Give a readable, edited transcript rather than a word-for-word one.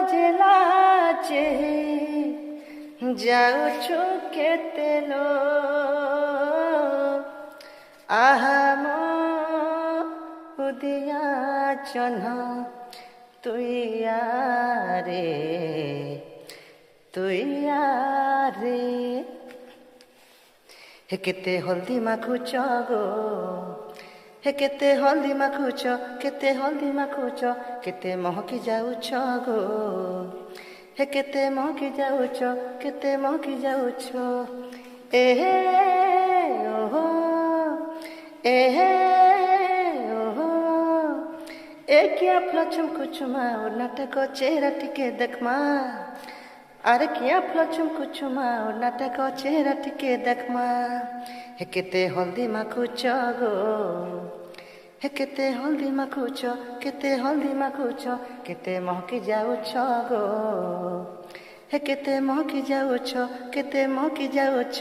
ଲାଜେ ଲାଜେ ଯାଉଛୁ କେତେ ଲୋ ଆହା ମୋ ଉଦିଆ ଚହ୍ନ ତୁଇଆରେ हे केते हल्दी माखुच गो हे केते हल्दी माखुच केते हल्दी माखुच केते महकी जाउछ गो हे केते महकी जाउछ केते महकी जाउछ एहे ओहो एहे ओहो ए क्या फ्लचम कुचुमा और नाटक चेहरा टिके देखमा अरे क्या फ्लचम कुचुमा और नाटक चेहरा टिके देखमा हे केते हल्दी माखुच गो हे केते हल्दी माखुच केते हल्दी माखुच केते महकी जाउछ गो हे केते महकी जाउछ केते महकी जाउछ।